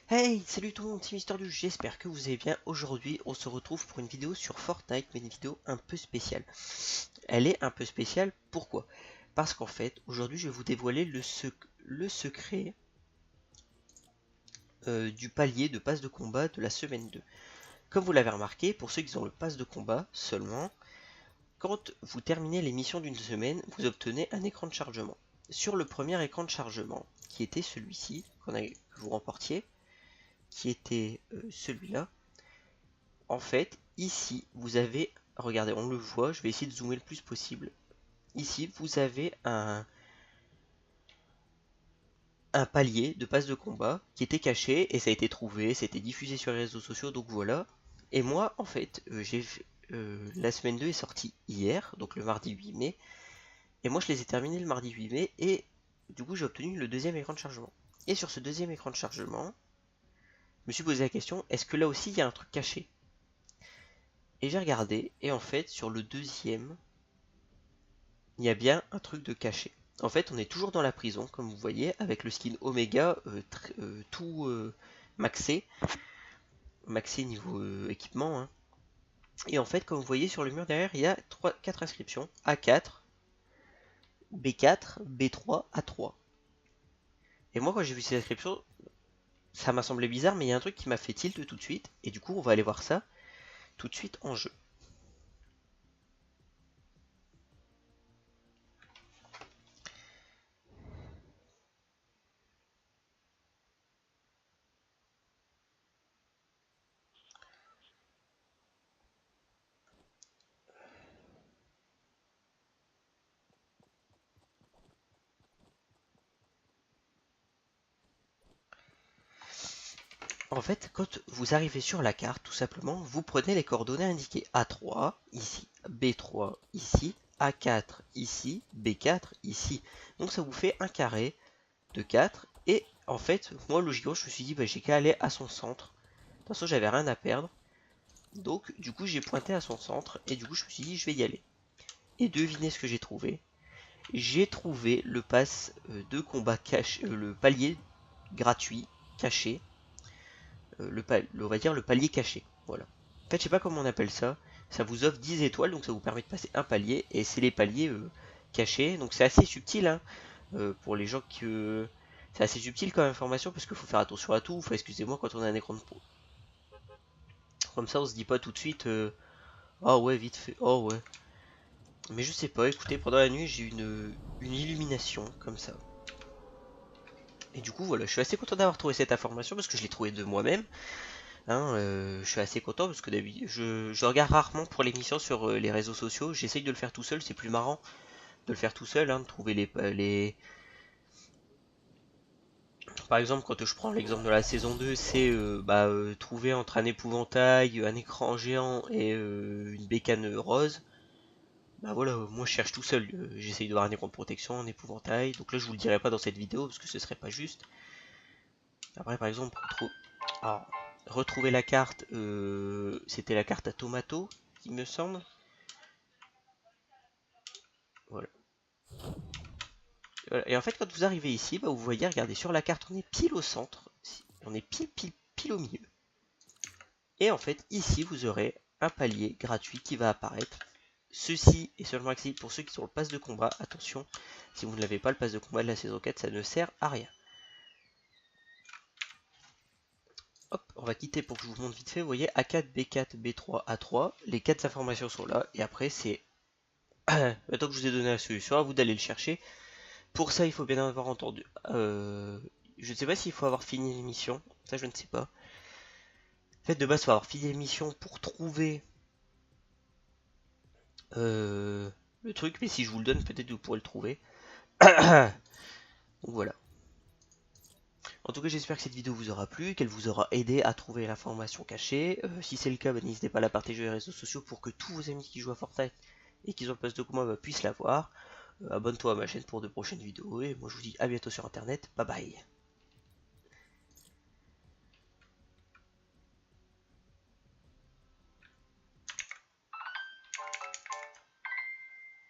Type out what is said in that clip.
Hey, salut tout le monde, c'est Mister Du, j'espère que vous allez bien. Aujourd'hui, on se retrouve pour une vidéo sur Fortnite, mais une vidéo un peu spéciale. Elle est un peu spéciale, pourquoi? Parce qu'en fait, aujourd'hui, je vais vous dévoiler le secret du palier de passe de combat de la semaine 2. Comme vous l'avez remarqué, pour ceux qui ont le pass de combat seulement, quand vous terminez les missions d'une semaine, vous obtenez un écran de chargement. Sur le premier écran de chargement, qui était celui-ci, que vous remportiez, qui était celui-là, en fait, ici, vous avez, regardez, on le voit, je vais essayer de zoomer le plus possible. Ici, vous avez un palier de passe de combat qui était caché et ça a été trouvé, ça a été diffusé sur les réseaux sociaux, donc voilà. Et moi, en fait, la semaine 2 est sortie hier, donc le mardi 8 mai, et moi je les ai terminés le mardi 8 mai, et du coup j'ai obtenu le deuxième écran de chargement. Et sur ce deuxième écran de chargement, je me suis posé la question, est-ce que là aussi il y a un truc caché? Et j'ai regardé, et en fait, sur le deuxième, il y a bien un truc de caché. En fait, on est toujours dans la prison, comme vous voyez, avec le skin Omega tout maxé niveau équipement, hein. Et en fait, comme vous voyez sur le mur derrière, il y a 4 inscriptions A4, B4, B3, A3. Et moi, quand j'ai vu ces inscriptions, ça m'a semblé bizarre, mais il y a un truc qui m'a fait tilt tout de suite. Et du coup, on va aller voir ça tout de suite en jeu. En fait, quand vous arrivez sur la carte, tout simplement, vous prenez les coordonnées indiquées A3 ici, B3 ici, A4 ici, B4 ici. Donc ça vous fait un carré de 4. Et en fait, moi logiquement, je me suis dit, bah, j'ai qu'à aller à son centre. De toute façon, j'avais rien à perdre. Donc du coup, j'ai pointé à son centre et du coup, je me suis dit, je vais y aller. Et devinez ce que j'ai trouvé. J'ai trouvé le pass de combat caché, le palier gratuit caché, on va dire le palier caché. Voilà. En fait, je sais pas comment on appelle ça. Ça vous offre 10 étoiles, donc ça vous permet de passer un palier. Et c'est les paliers cachés. Donc c'est assez subtil, hein, pour les gens qui... c'est assez subtil comme information parce qu'il faut faire attention à tout. Enfin, excusez-moi, quand on a un écran de pro. Comme ça, on se dit pas tout de suite oh ouais, vite fait. Oh ouais. Mais je sais pas, écoutez, pendant la nuit, j'ai eu une illumination comme ça. Et du coup, voilà, je suis assez content d'avoir trouvé cette information parce que je l'ai trouvée de moi-même. Hein, je suis assez content parce que d'habitude, je regarde rarement pour l'émission sur les réseaux sociaux. J'essaye de le faire tout seul, c'est plus marrant de le faire tout seul, hein, de trouver Par exemple, quand je prends l'exemple de la saison 2, c'est trouver entre un épouvantail, un écran géant et une bécane rose. Bah voilà, moi je cherche tout seul, j'essaye de voir un écran de protection, un épouvantail. Donc là, je vous le dirai pas dans cette vidéo parce que ce serait pas juste. Après, par exemple, alors, retrouver la carte, c'était la carte à Tomato, il me semble. Voilà. Voilà. Et en fait, quand vous arrivez ici, bah, vous voyez, regardez, sur la carte, on est pile au centre. On est pile au milieu. Et en fait, ici, vous aurez un palier gratuit qui va apparaître. Ceci est seulement accessible pour ceux qui ont le pass de combat. Attention, si vous ne l'avez pas, le pass de combat de la saison 4, ça ne sert à rien. Hop, on va quitter pour que je vous montre vite fait. Vous voyez, A4, B4, B3, A3. Les 4 informations sont là. Et après, c'est... Maintenant que je vous ai donné la solution, à vous d'aller le chercher. Pour ça, il faut bien avoir entendu. Je ne sais pas s'il faut avoir fini l'émission. Ça, je ne sais pas. En fait, de base, il faut avoir fini l'émission pour trouver le truc. Mais si je vous le donne, peut-être vous pourrez le trouver. Donc voilà. En tout cas, j'espère que cette vidéo vous aura plu, qu'elle vous aura aidé à trouver l'information cachée. Si c'est le cas, bah, n'hésitez pas à la partager sur les réseaux sociaux pour que tous vos amis qui jouent à Fortnite et qui ont le poste de combat puissent la voir. Abonne-toi à ma chaîne pour de prochaines vidéos et moi je vous dis à bientôt sur internet. Bye bye.